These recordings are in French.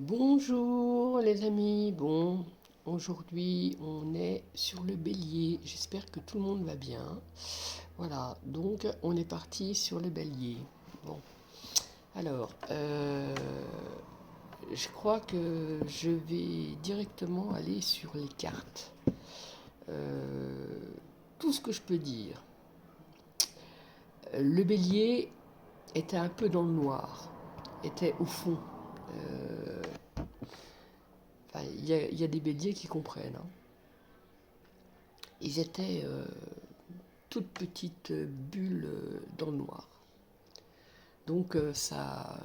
Bonjour les amis, bon, aujourd'hui on est sur le bélier, j'espère que tout le monde va bien. Voilà, donc on est parti sur le bélier. Bon, alors, je crois que je vais directement aller sur les cartes. Euh, Tout ce que je peux dire, le bélier était un peu dans le noir, était au fond. Euh, enfin, il y a des béliers qui comprennent, hein. Ils étaient toutes petites bulles dans le noir. Donc ça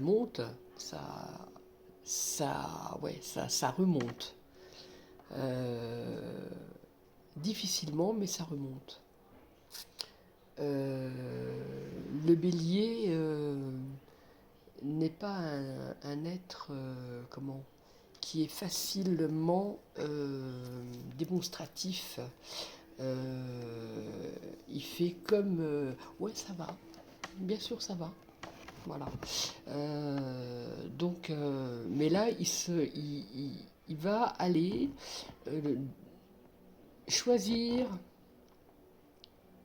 monte, ça, ça remonte. Euh, Difficilement, mais ça remonte. Euh, le bélier n'est pas un être qui est facilement démonstratif. Il fait comme ouais, ça va, bien sûr ça va, voilà. Mais là il va aller euh, choisir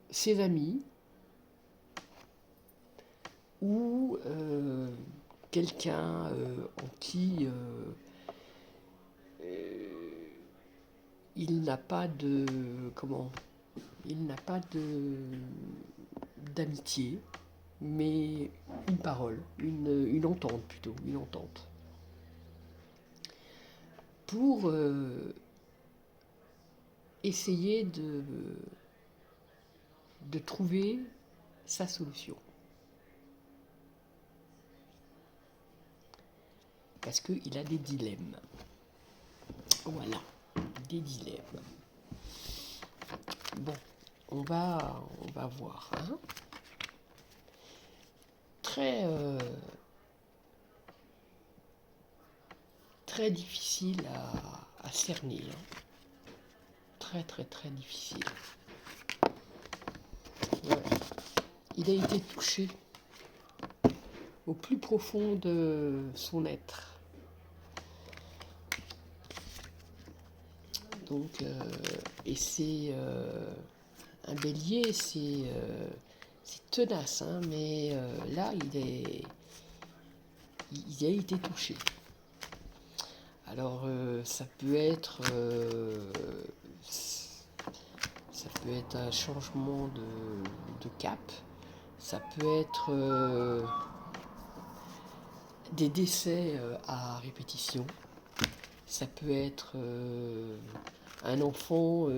ses amis ou quelqu'un en qui il n'a pas de comment il n'a pas de d'amitié, mais une parole, une entente plutôt, une entente. Pour essayer de trouver sa solution. Parce qu'il a des dilemmes. Voilà, des dilemmes. Bon, on va voir, hein. Très, très difficile à cerner, hein. Très, très, très difficile. Ouais. Il a été touché au plus profond de son être. Donc, et c'est un bélier, c'est tenace, hein, mais là, il a été touché. Alors, ça peut être un changement de cap, ça peut être des décès à répétition, ça peut être un enfant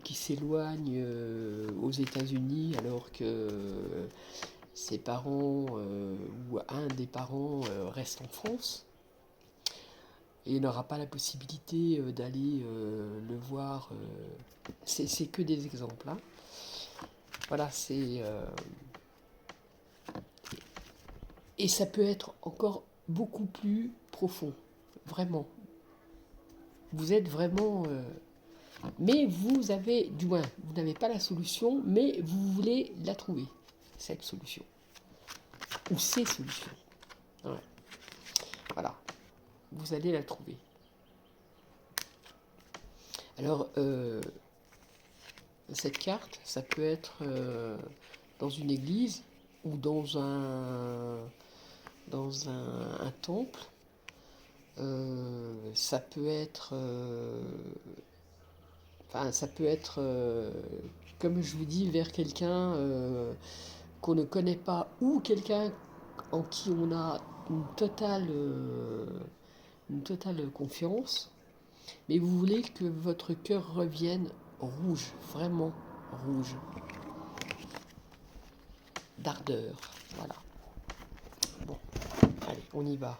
qui s'éloigne aux États-Unis alors que ses parents ou un des parents reste en France et n'aura pas la possibilité d'aller le voir. C'est que des exemples, hein. Voilà, et ça peut être encore beaucoup plus profond, vraiment. Vous êtes vraiment mais vous avez, du moins, vous n'avez pas la solution, mais vous voulez la trouver, cette solution. Ou ces solutions. Ouais. Voilà. Vous allez la trouver. Alors, cette carte, ça peut être dans une église ou un temple. Ça peut être enfin, ça peut être, comme je vous dis, vers quelqu'un qu'on ne connaît pas ou quelqu'un en qui on a une totale confiance, mais vous voulez que votre cœur revienne rouge, vraiment rouge, d'ardeur. Voilà. Bon, allez, on y va.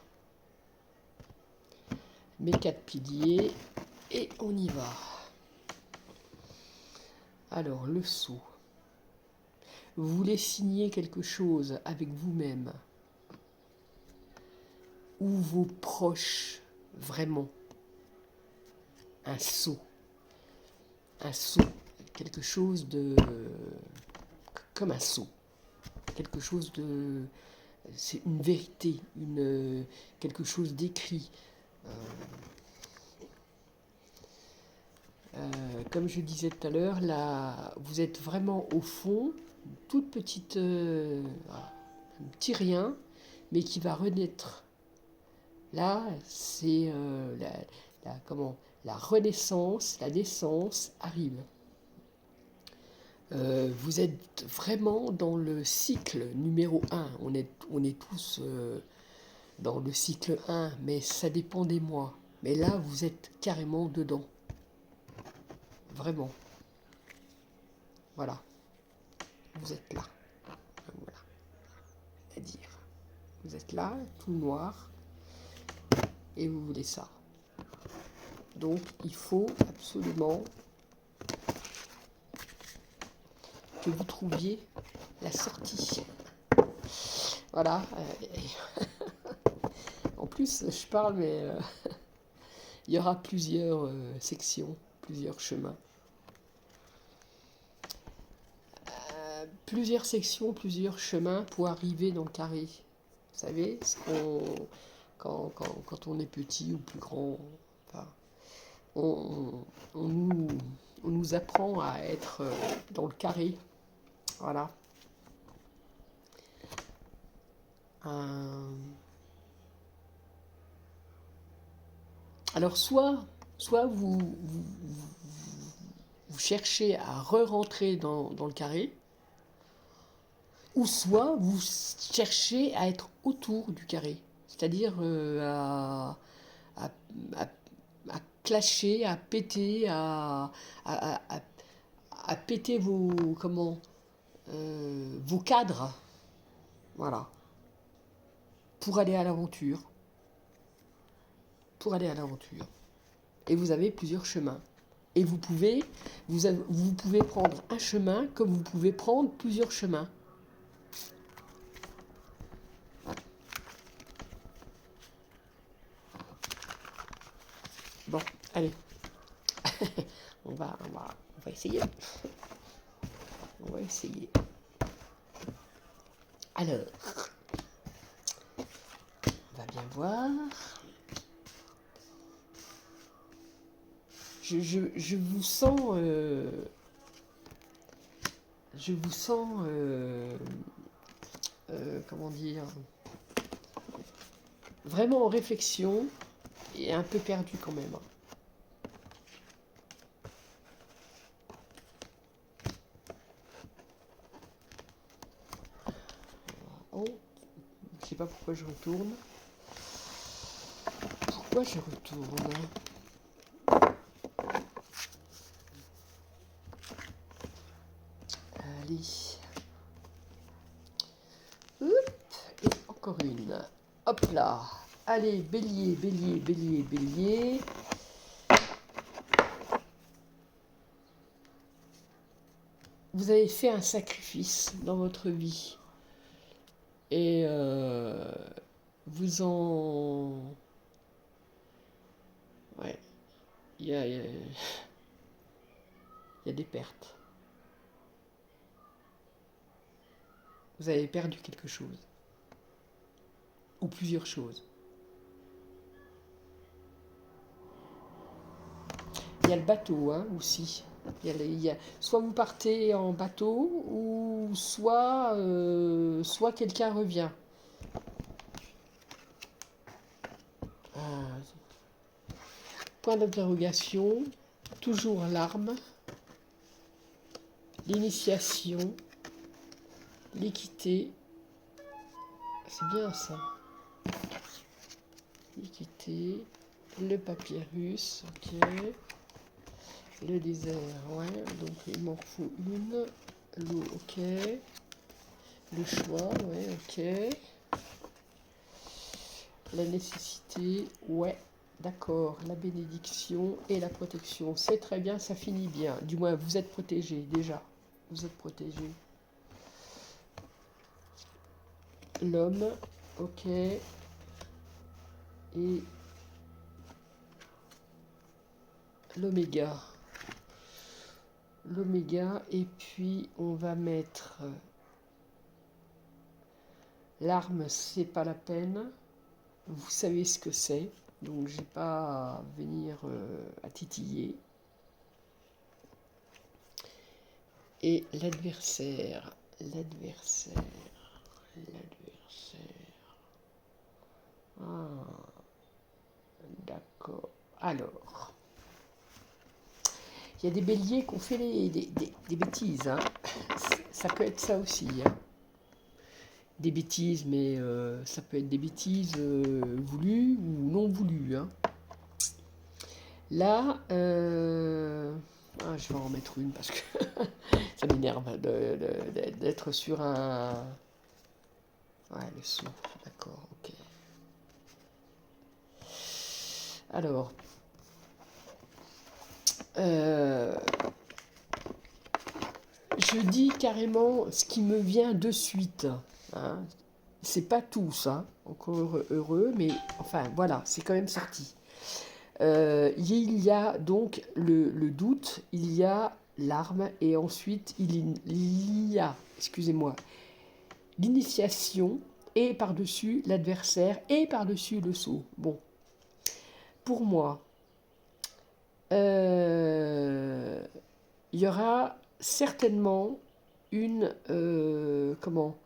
Mes 4 piliers et on y va. Alors, le sceau. Vous voulez signer quelque chose avec vous-même ou vos proches, vraiment. Un sceau, quelque chose de... comme un sceau, quelque chose c'est une vérité, quelque chose d'écrit. Comme je disais tout à l'heure, là, vous êtes vraiment au fond, une toute petite, un petit rien, mais qui va renaître. Là, c'est la renaissance, la naissance arrive. Vous êtes vraiment dans le cycle numéro 1. On est tous dans le cycle 1, mais ça dépend des mois. Mais là, vous êtes carrément dedans. Vraiment. Voilà. Vous êtes là. Voilà. À dire. Vous êtes là, tout noir, et vous voulez ça. Donc, il faut absolument que vous trouviez la sortie. Voilà. En plus, je parle, mais il y aura plusieurs sections, plusieurs chemins. Plusieurs sections, plusieurs chemins pour arriver dans le carré. Vous savez, quand on est petit ou plus grand, enfin, on nous apprend à être dans le carré. Voilà. Alors, soit vous cherchez à re-rentrer dans le carré, ou soit vous cherchez à être autour du carré, c'est-à-dire à clasher, à péter, à péter vos cadres, voilà, pour aller à l'aventure. Pour aller à l'aventure. Et vous avez plusieurs chemins. Et vous pouvez prendre un chemin comme vous pouvez prendre plusieurs chemins. Bon, allez. on va essayer. On va essayer. Alors, on va bien voir. Je vous sens... comment dire, vraiment en réflexion et un peu perdu quand même. Oh, je sais pas pourquoi je retourne. Pourquoi je retourne? Allez. Hop, et encore une. Hop là. Allez, bélier, bélier, bélier, bélier. Vous avez fait un sacrifice dans votre vie. Et vous en... Ouais. Il y a des pertes. Vous avez perdu quelque chose. Ou plusieurs choses. Il y a le bateau aussi. Soit vous partez en bateau, ou soit quelqu'un revient. Point d'interrogation, toujours l'arme, l'initiation, l'équité. C'est bien ça. L'équité, le papyrus, ok. Le désert, ouais, donc il m'en faut une. L'eau, ok. Le choix, ouais, ok. La nécessité, ouais, d'accord. La bénédiction et la protection. C'est très bien, ça finit bien. Du moins, vous êtes protégé déjà. Vous êtes protégé. L'homme, ok. Et l'oméga. L'oméga, et puis on va mettre L'arme, c'est pas la peine. Vous savez ce que c'est. Donc, j'ai pas à venir à titiller. Et l'adversaire. L'adversaire. Ah, d'accord. Alors, il y a des béliers qui ont fait des bêtises. Hein. Ça peut être ça aussi. Hein. Des bêtises, mais ça peut être des bêtises voulues ou non voulues. Hein. Là, je vais en remettre une parce que ça m'énerve d'être sur un... Ouais, le son, d'accord, ok. Alors, je dis carrément ce qui me vient de suite. Hein. C'est pas tout ça, encore heureux, mais enfin voilà, c'est quand même sorti. Il y a donc le doute, il y a l'arme, et ensuite il y a, excusez-moi, l'initiation, et par-dessus l'adversaire, et par-dessus le sceau. Bon, pour moi, il y aura certainement une... comment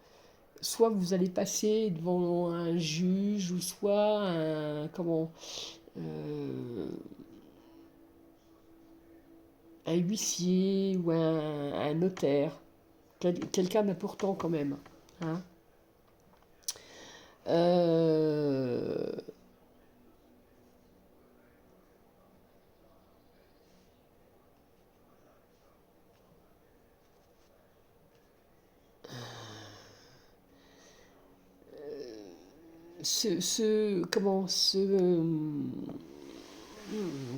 soit vous allez passer devant un juge, ou soit un huissier ou un notaire, quelqu'un d'important quand même. Hein.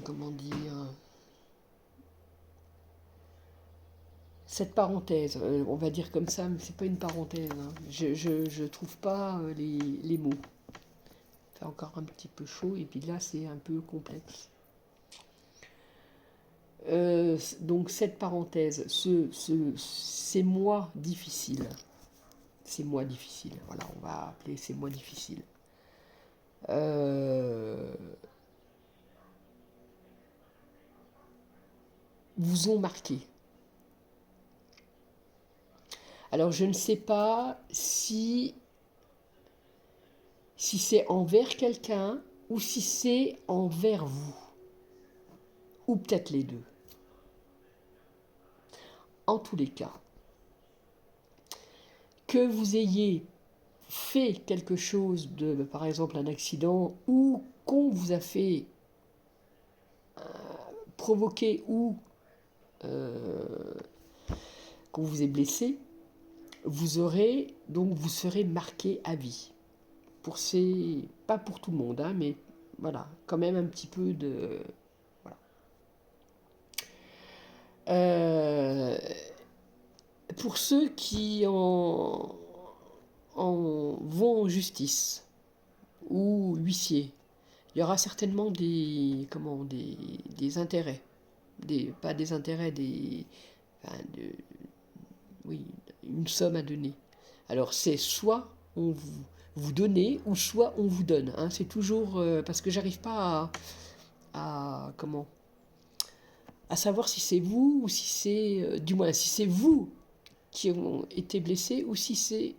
Comment dire, cette parenthèse, on va dire comme ça, mais c'est pas une parenthèse. Hein. Je trouve pas les mots. Il fait encore un petit peu chaud, et puis là c'est un peu complexe. Donc cette parenthèse, ces mois difficiles, ces mois difficiles, voilà, on va appeler ces mois difficiles. Vous ont marqué. Alors je ne sais pas si c'est envers quelqu'un ou si c'est envers vous, ou peut-être les deux. En tous les cas, que vous ayez fait quelque chose de, par exemple, un accident, ou qu'on vous a fait provoquer, ou qu'on vous ait blessé, vous serez marqué à vie. Pas pour tout le monde, hein, mais voilà, quand même un petit peu de... Voilà. Pour ceux qui vont en justice ou huissier, il y aura certainement des intérêts, pas des intérêts, enfin, oui, une somme à donner. Alors c'est soit on vous donnez, ou soit on vous donne. Hein. C'est toujours parce que j'arrive pas à savoir si c'est vous, ou si c'est du moins si c'est vous qui ont été blessés, ou si c'est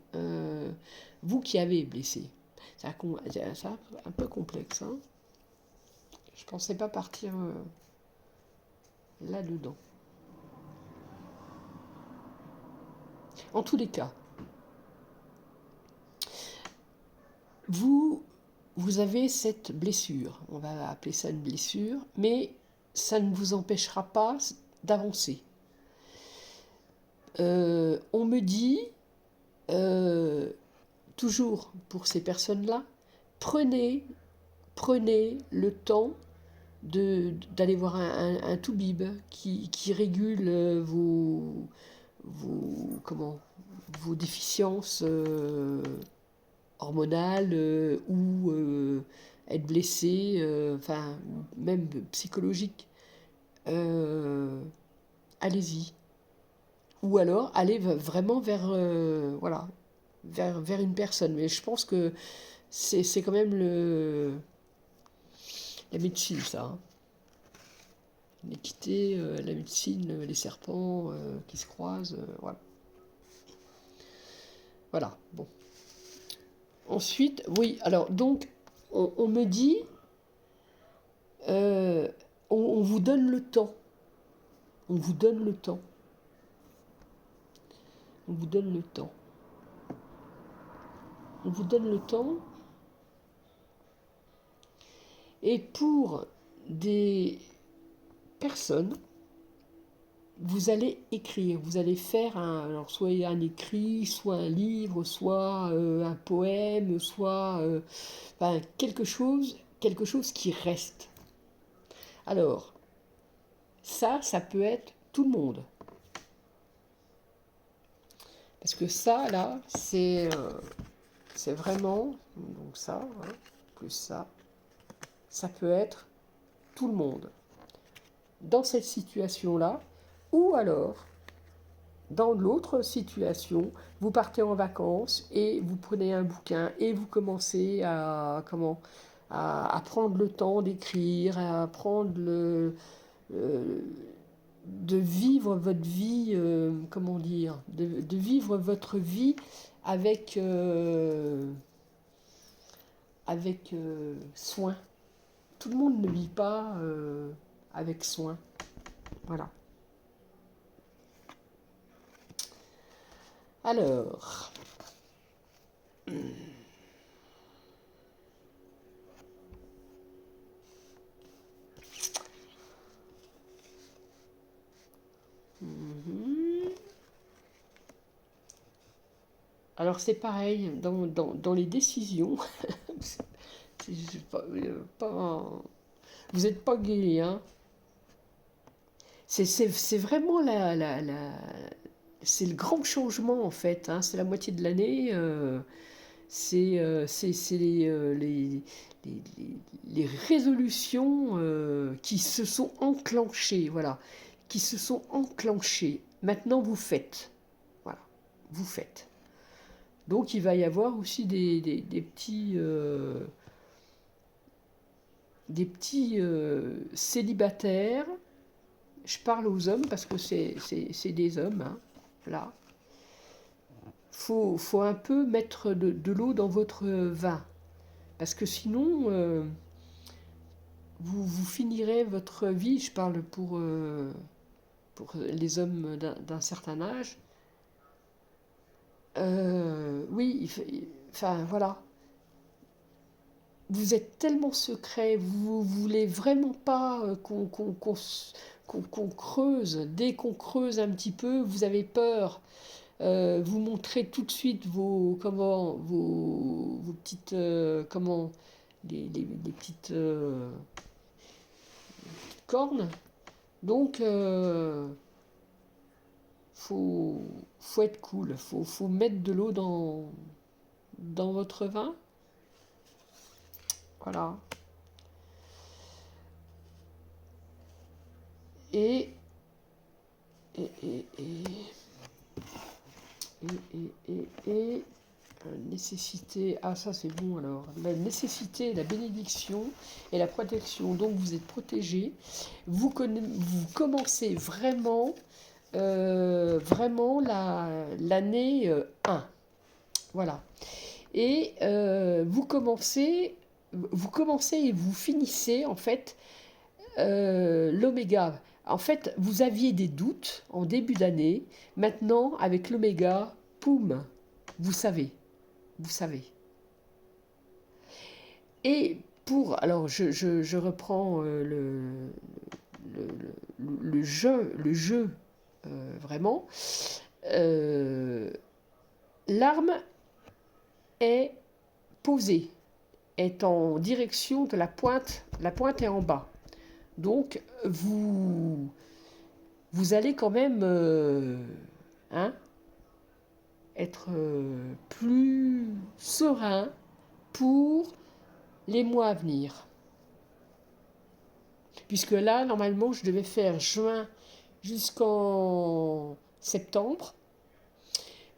vous qui avez blessé. C'est un peu complexe. Hein. Je pensais pas partir là-dedans. En tous les cas, vous avez cette blessure. On va appeler ça une blessure, mais ça ne vous empêchera pas d'avancer. On me dit, toujours pour ces personnes-là, prenez le temps d'aller voir un toubib qui régule vos déficiences hormonales, ou être blessé, enfin, même psychologique. Allez-y. Ou alors, allez vraiment vers vers une personne. Mais je pense que c'est quand même la médecine, ça. Hein. L'équité, la médecine, les serpents qui se croisent, voilà. Voilà, bon. Ensuite, oui, alors donc, on me dit, euh, on vous donne le temps. On vous donne le temps. On vous donne le temps. On vous donne le temps. Et pour des personnes, vous allez écrire, vous allez faire alors soit un écrit, soit un livre, soit un poème, soit enfin, quelque chose qui reste. Alors, ça peut être tout le monde. Parce que ça, là, c'est vraiment, donc ça, hein, plus ça peut être tout le monde. Dans cette situation-là, ou alors, dans l'autre situation, vous partez en vacances et vous prenez un bouquin et vous commencez à prendre le temps d'écrire, à prendre de vivre votre vie, comment dire, de vivre votre vie avec, soin. Tout le monde ne vit pas avec soin. Voilà. Alors, alors c'est pareil, dans les décisions, vous n'êtes pas gay, hein. C'est vraiment c'est le grand changement en fait, hein. C'est la moitié de l'année, c'est les résolutions qui se sont enclenchées, voilà, qui se sont enclenchées. Maintenant vous faites, voilà, vous faites. Donc il va y avoir aussi des petits célibataires. Je parle aux hommes parce que c'est des hommes, hein, là. Faut un peu mettre de l'eau dans votre vin. Parce que sinon, vous finirez votre vie, je parle pour les hommes d'un certain âge. Oui, enfin voilà. Vous êtes tellement secret, vous voulez vraiment pas qu'on creuse. Dès qu'on creuse un petit peu, vous avez peur. Vous montrez tout de suite vos petites, les petites cornes. Donc, faut être cool. Faut mettre de l'eau dans votre vin. Voilà. Et, et, et, et, et nécessité, ah ça c'est bon alors, la nécessité, la bénédiction et la protection, donc vous êtes protégé, vous commencez vraiment, vraiment l'année 1, voilà, et vous commencez et vous finissez en fait l'oméga. En fait, vous aviez des doutes en début d'année. Maintenant, avec l'oméga, poum, vous savez. Vous savez. Et alors, je reprends le jeu vraiment. L'arme est posée, est en direction de la pointe. La pointe est en bas. Donc, vous allez quand même hein, être plus serein pour les mois à venir. Puisque là, normalement, je devais faire juin jusqu'en septembre.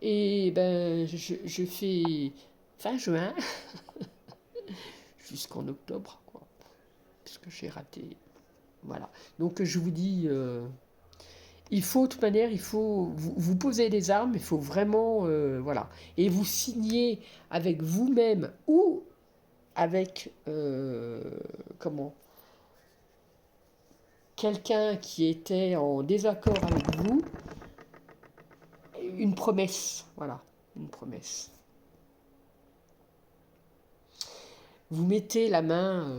Et ben, je fais fin juin jusqu'en octobre, quoi, puisque j'ai raté. Voilà. Donc je vous dis, il faut, de toute manière, il faut vous poser les armes, il faut vraiment, voilà, et vous signer avec vous-même ou avec, comment, quelqu'un qui était en désaccord avec vous, une promesse, voilà, une promesse. Vous mettez la main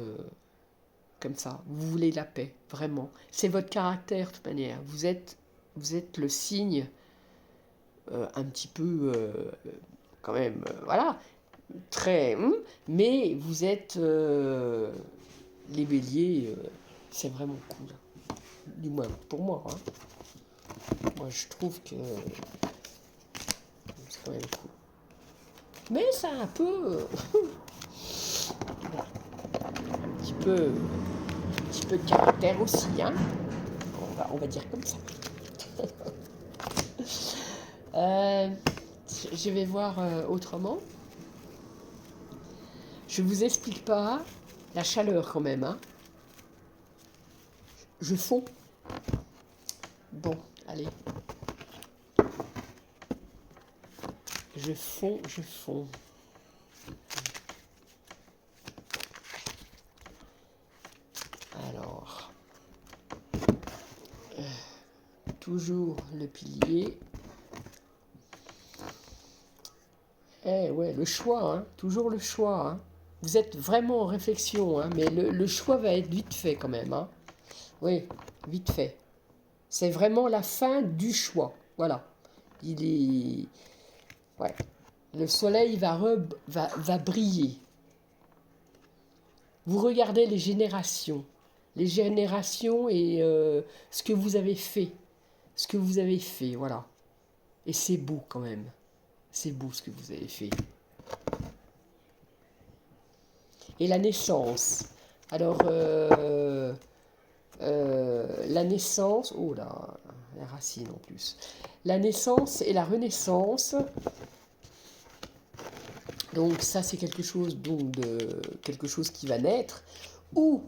comme ça, vous voulez la paix, vraiment. C'est votre caractère, de toute manière. Vous êtes le signe un petit peu, quand même, voilà, très... mais vous êtes les béliers, c'est vraiment cool. Du moins pour moi. Hein. Moi, je trouve que c'est quand même cool. Mais ça a un peu... un petit peu de caractère aussi, hein. On va dire comme ça. Je vais voir autrement. Je vous explique pas la chaleur quand même, hein. Je fonds. Bon, allez. Je fonds, je fonds. Alors, toujours le pilier. Eh ouais, le choix, hein, toujours le choix. Hein. Vous êtes vraiment en réflexion, hein, mais le choix va être vite fait quand même. Hein. Oui, vite fait. C'est vraiment la fin du choix. Voilà. Il est... Ouais. Le soleil va briller. Vous regardez les générations. Les générations et ce que vous avez fait. Ce que vous avez fait, voilà. Et c'est beau quand même. C'est beau ce que vous avez fait. Et la naissance. Alors, la naissance... Oh là, la racine en plus. La naissance et la renaissance... Donc ça, c'est quelque chose, donc, de quelque chose qui va naître, ou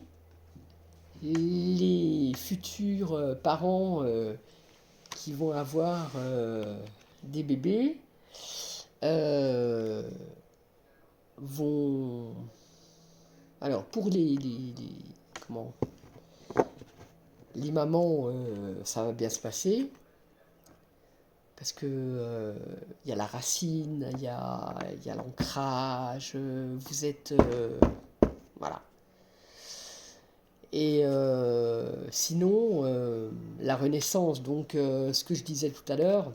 les futurs parents qui vont avoir des bébés vont... Alors, pour comment, les mamans, ça va bien se passer, parce que y a la racine, y a l'ancrage, vous êtes... voilà. Et sinon, la renaissance, donc ce que je disais tout à l'heure,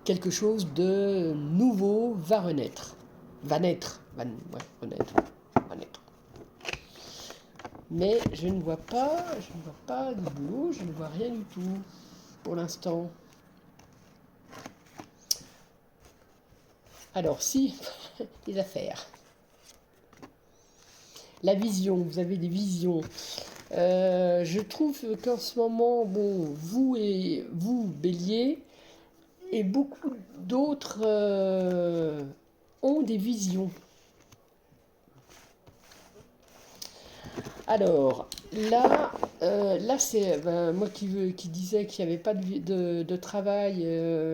quelque chose de nouveau va renaître. Va naître. Ouais, renaître. Va naître. Mais je ne vois pas de boulot, je ne vois rien du tout pour l'instant. Alors si, les affaires. La vision, vous avez des visions. Je trouve qu'en ce moment, bon, vous, Bélier, et beaucoup d'autres ont des visions. Alors, là c'est moi qui disais qu'il n'y avait pas de travail,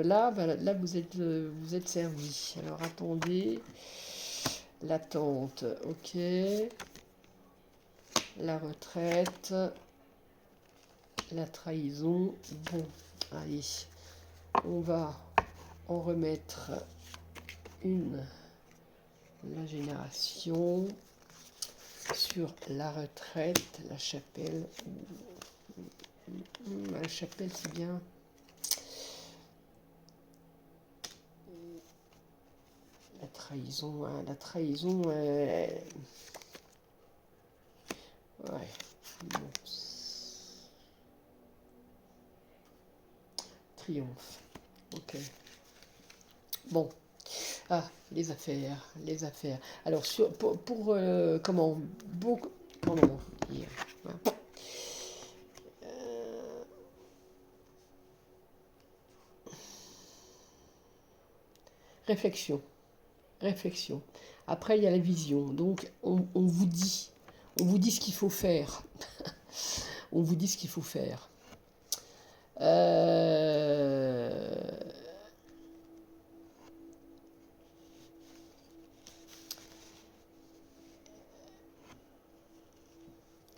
là, là vous êtes servi. Alors, attendez. L'attente, ok. La retraite. La trahison. Bon, allez. On va en remettre une. La génération. Sur la retraite, la chapelle. La chapelle, c'est bien. La trahison, hein, la trahison. Ouais. Bon. Triomphe. Ok. Bon. Ah, les affaires, les affaires. Alors, pour comment beaucoup, comment dire, hein. réflexion, réflexion. Après, il y a la vision. Donc, on vous dit ce qu'il faut faire. On vous dit ce qu'il faut faire.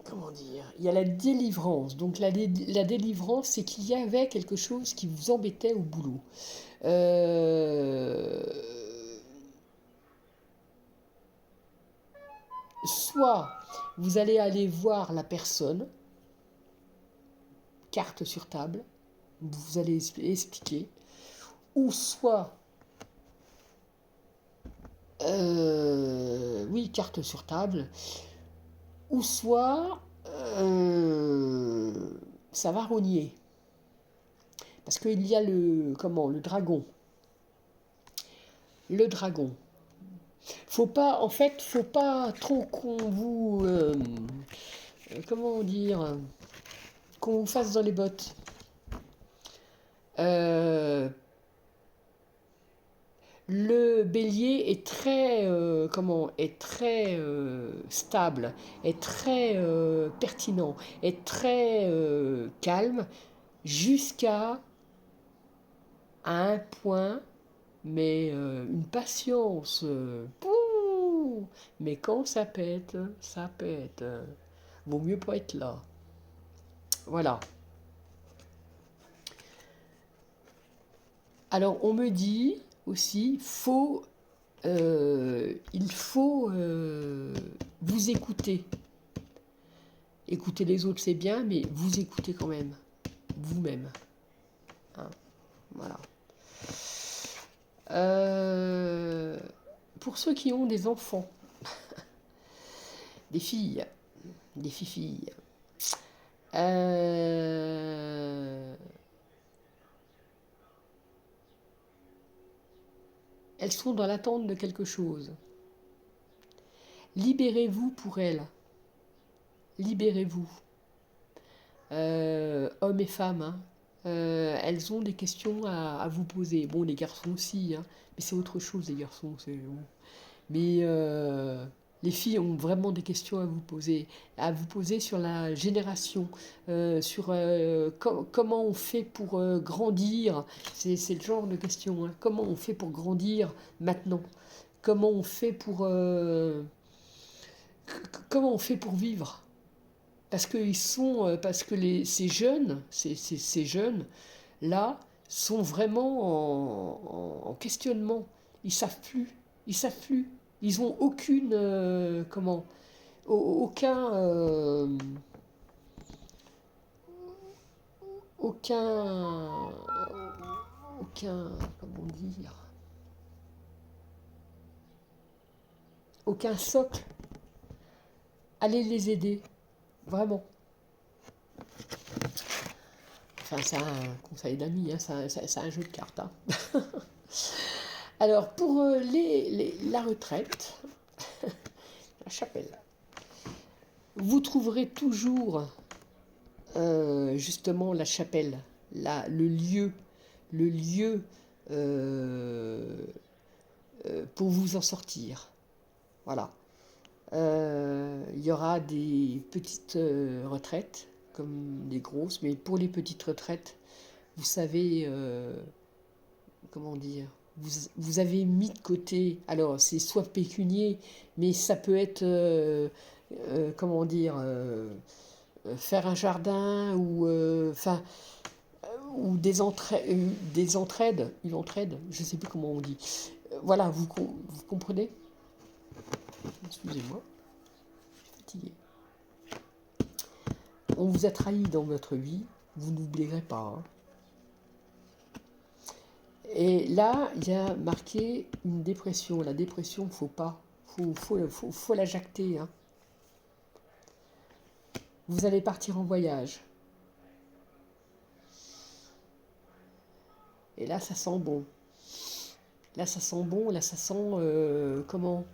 Comment dire? Il y a la délivrance. Donc la délivrance, c'est qu'il y avait quelque chose qui vous embêtait au boulot. Euh, Soit vous allez aller voir la personne, carte sur table, vous allez expliquer, ou soit, oui, carte sur table, ou soit ça va rogner. Parce qu'il y a le dragon. Le dragon. Faut pas, en fait, faut pas trop qu'on vous, comment dire, qu'on vous fasse dans les bottes. Le bélier est très, est très stable, est très pertinent, est très calme, jusqu'à un point, mais une patience. Pouh, mais quand ça pète, ça pète. Vaut mieux pas être là. Voilà. Alors on me dit aussi, il faut vous écouter. Écouter les autres, c'est bien, mais vous écoutez quand même, vous-même. Hein, voilà. Pour ceux qui ont des enfants, des filles, des filles, elles sont dans l'attente de quelque chose. Libérez-vous pour elles. Libérez-vous. Hommes et femmes, hein. Elles ont des questions à vous poser. Bon, les garçons aussi, hein, mais c'est autre chose, les garçons. Bon. Mais les filles ont vraiment des questions à vous poser sur la génération, sur comment on fait pour grandir. C'est le genre de questions. Hein. Comment on fait pour grandir maintenant? Comment on fait pour comment on fait pour vivre? Parce que ces jeunes là sont vraiment en questionnement. Ils savent plus. Ils savent plus. Ils ont aucune aucun aucun comment dire, aucun socle. Allez les aider, vraiment. Enfin, c'est un conseil d'amis, hein, c'est un jeu de cartes. Hein. Alors, pour la retraite, la chapelle, vous trouverez toujours justement la chapelle, le lieu pour vous en sortir. Voilà. Il y aura des petites retraites, comme des grosses, mais pour les petites retraites, vous savez, comment dire, vous avez mis de côté, alors c'est soit pécunier, mais ça peut être, comment dire, faire un jardin ou, enfin, ou des entraides, une entraide, je ne sais plus comment on dit. Voilà, vous comprenez? Excusez-moi, je suis fatiguée. On vous a trahi dans votre vie, vous n'oublierez pas. Hein. Et là, il y a marqué une dépression. La dépression, faut pas. Faut la jacter. Hein. Vous allez partir en voyage. Et là, ça sent bon. Là, ça sent bon. Là, ça sent comment?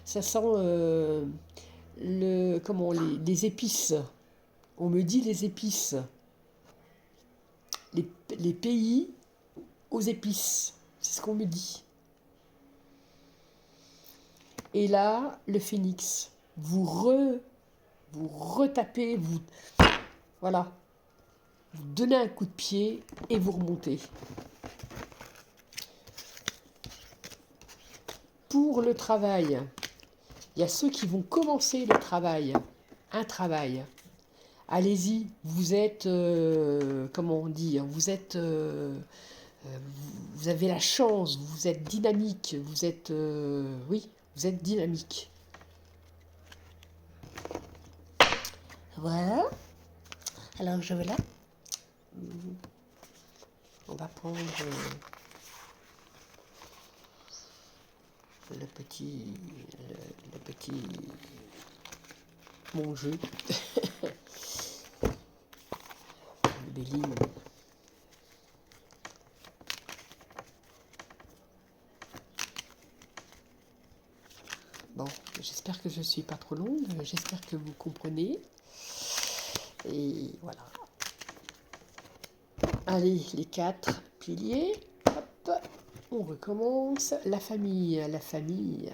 Ça sent les épices. On me dit les épices. Les pays aux épices. C'est ce qu'on me dit. Et là, le phénix, vous retapez, voilà, vous donnez un coup de pied et vous remontez. Pour le travail, il y a ceux qui vont commencer le travail, un travail. Allez-y, vous êtes, comment dire, vous êtes, vous avez la chance, vous êtes dynamique, vous êtes, oui, vous êtes dynamique. Voilà. Alors je vais là. On va prendre le petit, mon jeu. Les lignes. Bon, j'espère que je ne suis pas trop longue, j'espère que vous comprenez. Et voilà. Allez, les 4 piliers. Hop, on recommence. La famille, la famille.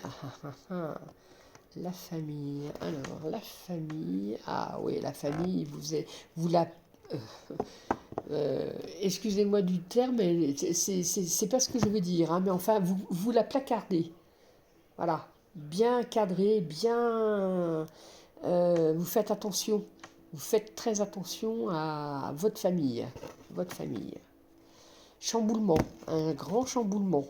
La famille. Alors, la famille. Ah oui, la famille, vous la... excusez-moi du terme, mais c'est pas ce que je veux dire, hein, mais enfin, vous la placardez. Voilà. Bien cadré, bien... vous faites attention. Vous faites très attention à votre famille. Votre famille. Chamboulement. Un grand chamboulement.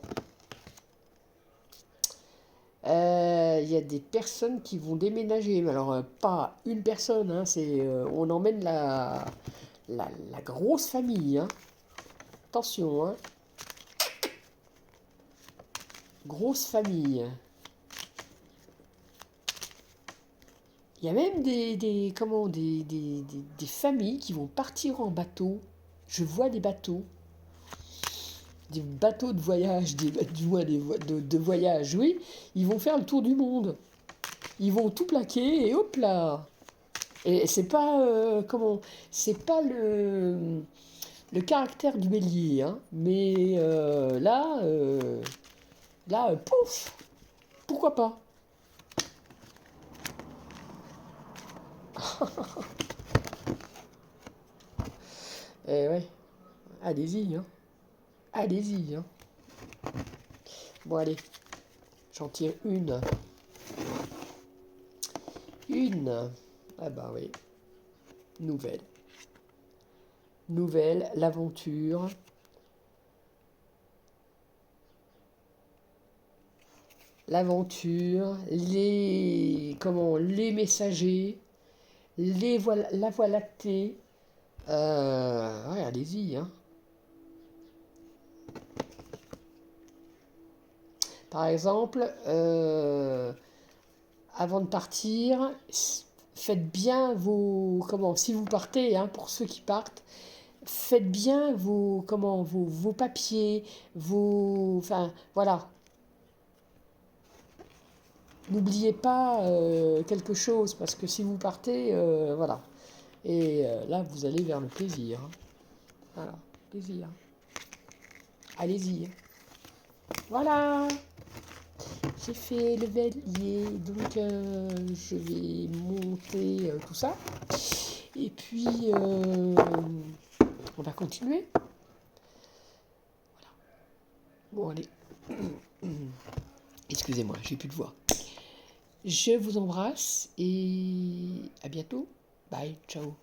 Il y a des personnes qui vont déménager. Mais alors, pas une personne. Hein, on emmène la grosse famille. Hein. Attention. Hein. Grosse famille. Il y a même des familles qui vont partir en bateau. Je vois des bateaux. Des bateaux de voyage, du moins de voyage, oui. Ils vont faire le tour du monde. Ils vont tout plaquer et hop là. Et c'est pas, c'est pas le caractère du bélier, hein. Mais là, pouf, pourquoi pas. Eh ouais, allez-y, hein. Allez-y, hein. Bon, allez, j'en tire une. Une. Ah bah oui. Nouvelle. Nouvelle, l'aventure. L'aventure, les messagers, la voie lactée. Ouais, allez-y, hein. Par exemple, avant de partir, faites bien si vous partez, hein, pour ceux qui partent, faites bien vos papiers, enfin, voilà. N'oubliez pas quelque chose, parce que si vous partez, voilà. Et là, vous allez vers le plaisir. Hein. Voilà, plaisir. Allez-y. Voilà. J'ai fait le bélier, donc je vais monter tout ça. Et puis, on va continuer. Voilà. Bon, allez. Excusez-moi, j'ai plus de voix. Je vous embrasse et à bientôt. Bye, ciao.